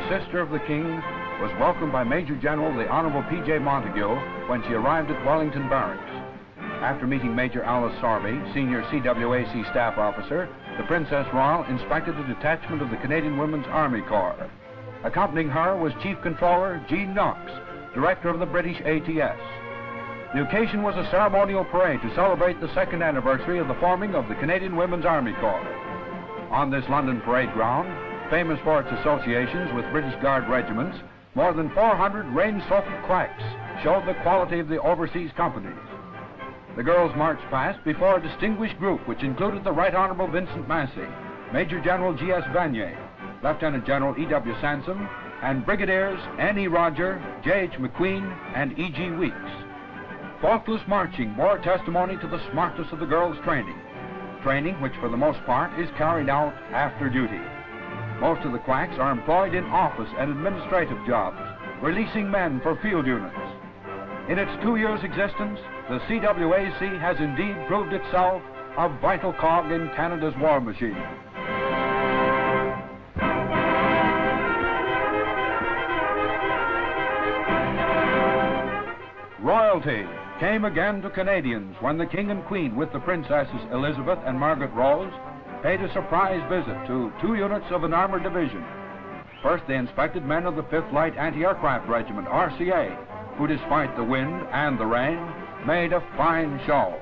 sister of the King, was welcomed by Major General the Honorable P.J. Montague when she arrived at Wellington Barracks. After meeting Major Alice Sorby, senior C.W.A.C. staff officer, the Princess Royal inspected a detachment of the Canadian Women's Army Corps. Accompanying her was Chief Comptroller Jean Knox, director of the British ATS. The occasion was a ceremonial parade to celebrate the second anniversary of the forming of the Canadian Women's Army Corps. On this London parade ground, famous for its associations with British Guard regiments, more than 400 rain-soaked quacks showed the quality of the overseas companies. The girls marched past before a distinguished group which included the Right Honorable Vincent Massey, Major General G.S. Vanier, Lieutenant General E.W. Sansom, and Brigadiers N.E. Roger, J.H. McQueen, and E.G. Weeks. Faultless marching bore testimony to the smartness of the girls' training which for the most part is carried out after duty. Most of the quacks are employed in office and administrative jobs, releasing men for field units. In its 2 years' existence, the C.W.A.C. has indeed proved itself a vital cog in Canada's war machine. Royalty came again to Canadians when the King and Queen, with the Princesses Elizabeth and Margaret Rose, paid a surprise visit to 2 units of an armored division. First, they inspected men of the 5th Light Anti-Aircraft Regiment, RCA, who, despite the wind and the rain, made a fine show.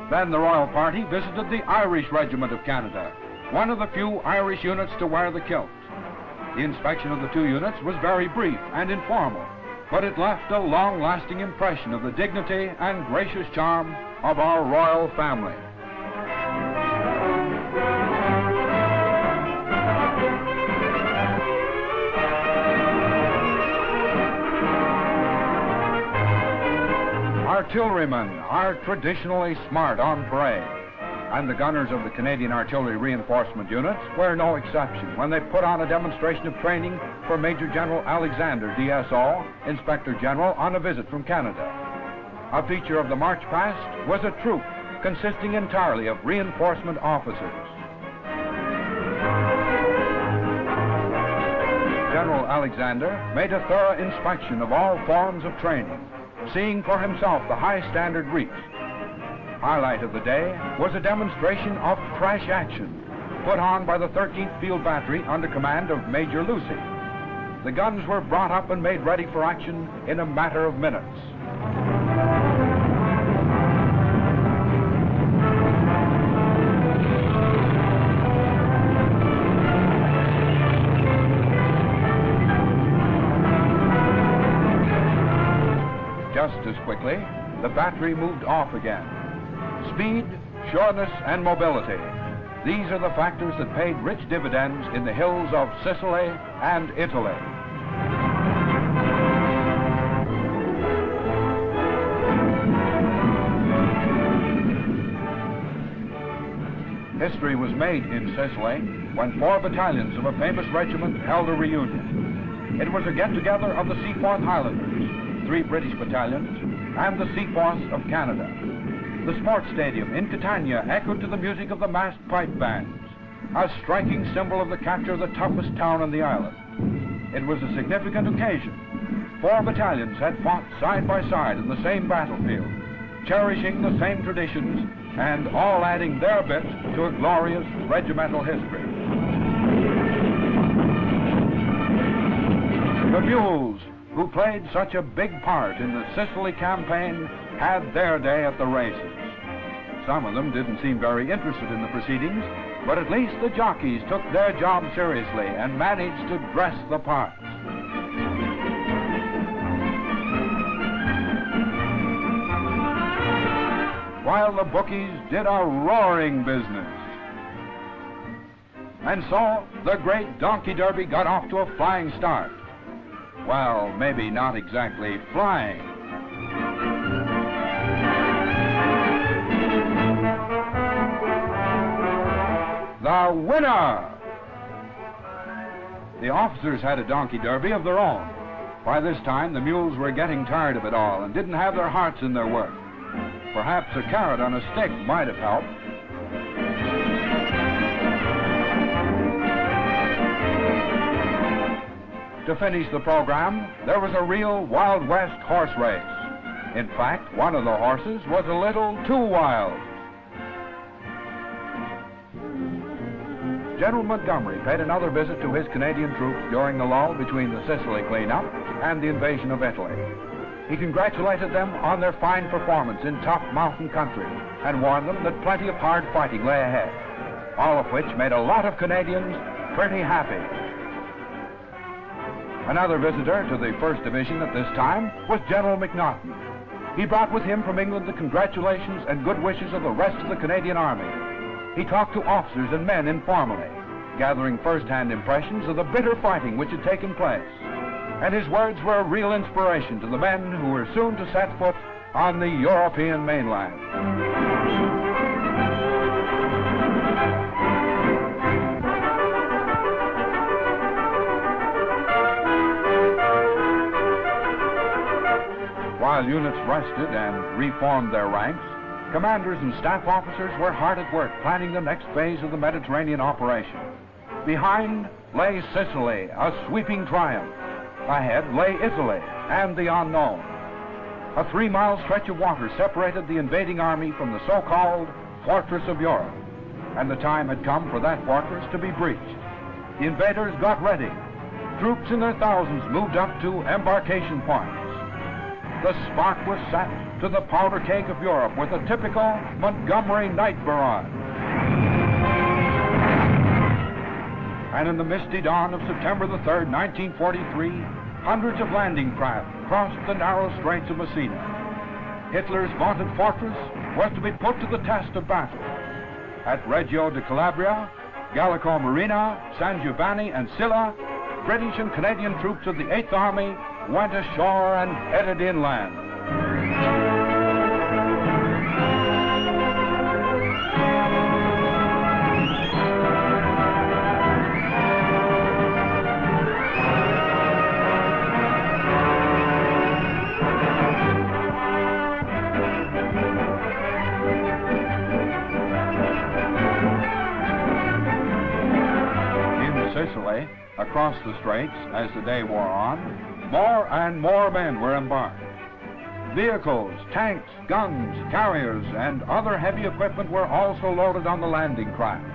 Then the royal party visited the Irish Regiment of Canada, one of the few Irish units to wear the kilt. The inspection of the 2 units was very brief and informal, but it left a long-lasting impression of the dignity and gracious charm of our royal family. Artillerymen are traditionally smart on parade, and the gunners of the Canadian Artillery Reinforcement Units were no exception when they put on a demonstration of training for Major General Alexander, DSO, Inspector General, on a visit from Canada. A feature of the march past was a troop consisting entirely of reinforcement officers. General Alexander made a thorough inspection of all forms of training, seeing for himself the high standard reached. Highlight of the day was a demonstration of crash action put on by the 13th Field Battery under command of Major Lucy. The guns were brought up and made ready for action in a matter of minutes. Just as quickly, the battery moved off again. Speed, sureness, and mobility. These are the factors that paid rich dividends in the hills of Sicily and Italy. History was made in Sicily when 4 battalions of a famous regiment held a reunion. It was a get-together of the Seaforth Highlanders, 3 British battalions, and the Seaforths of Canada. The sports stadium in Catania echoed to the music of the massed pipe bands, a striking symbol of the capture of the toughest town on the island. It was a significant occasion. 4 battalions had fought side by side in the same battlefield, cherishing the same traditions and all adding their bit to a glorious regimental history. The mules, who played such a big part in the Sicily campaign, had their day at the races. Some of them didn't seem very interested in the proceedings, but at least the jockeys took their job seriously and managed to dress the parts. While the bookies did a roaring business. And so the great Donkey Derby got off to a flying start. Well, maybe not exactly flying. The winner! The officers had a donkey derby of their own. By this time, the mules were getting tired of it all and didn't have their hearts in their work. Perhaps a carrot on a stick might have helped. To finish the program, there was a real Wild West horse race. In fact, one of the horses was a little too wild. General Montgomery paid another visit to his Canadian troops during the lull between the Sicily cleanup and the invasion of Italy. He congratulated them on their fine performance in tough mountain country and warned them that plenty of hard fighting lay ahead, all of which made a lot of Canadians pretty happy. Another visitor to the 1st Division at this time was General McNaughton. He brought with him from England the congratulations and good wishes of the rest of the Canadian Army. He talked to officers and men informally, gathering first-hand impressions of the bitter fighting which had taken place. And his words were a real inspiration to the men who were soon to set foot on the European mainland. While units rested and reformed their ranks, commanders and staff officers were hard at work planning the next phase of the Mediterranean operation. Behind lay Sicily, a sweeping triumph. Ahead lay Italy and the unknown. A 3-mile stretch of water separated the invading army from the so-called Fortress of Europe, and the time had come for that fortress to be breached. The invaders got ready. Troops in their thousands moved up to embarkation points. The spark was set to the powder keg of Europe with a typical Montgomery night barrage. And in the misty dawn of September the 3rd, 1943, hundreds of landing craft crossed the narrow straits of Messina. Hitler's vaunted fortress was to be put to the test of battle. At Reggio de Calabria, Gallico Marina, San Giovanni, and Silla, British and Canadian troops of the 8th Army went ashore and headed inland. Sicily, across the straits, as the day wore on, more and more men were embarked. Vehicles, tanks, guns, carriers, and other heavy equipment were also loaded on the landing craft.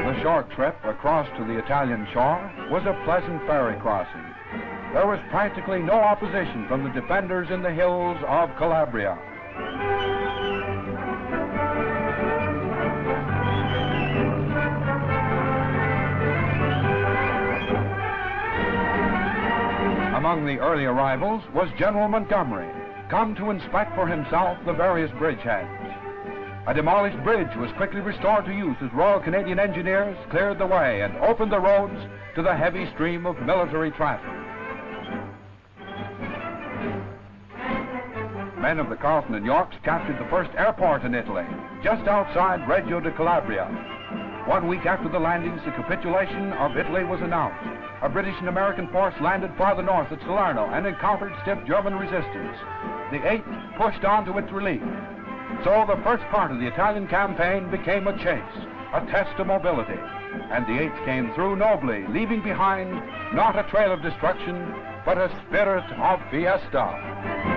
The short trip across to the Italian shore was a pleasant ferry crossing. There was practically no opposition from the defenders in the hills of Calabria. Among the early arrivals was General Montgomery, come to inspect for himself the various bridgeheads. A demolished bridge was quickly restored to use as Royal Canadian Engineers cleared the way and opened the roads to the heavy stream of military traffic. Men of the Carleton and Yorks captured the first airport in Italy, just outside Reggio de Calabria. 1 week after the landings, the capitulation of Italy was announced. A British and American force landed farther north at Salerno and encountered stiff German resistance. The 8th pushed on to its relief. So the first part of the Italian campaign became a chase, a test of mobility. And the 8th came through nobly, leaving behind not a trail of destruction, but a spirit of fiesta.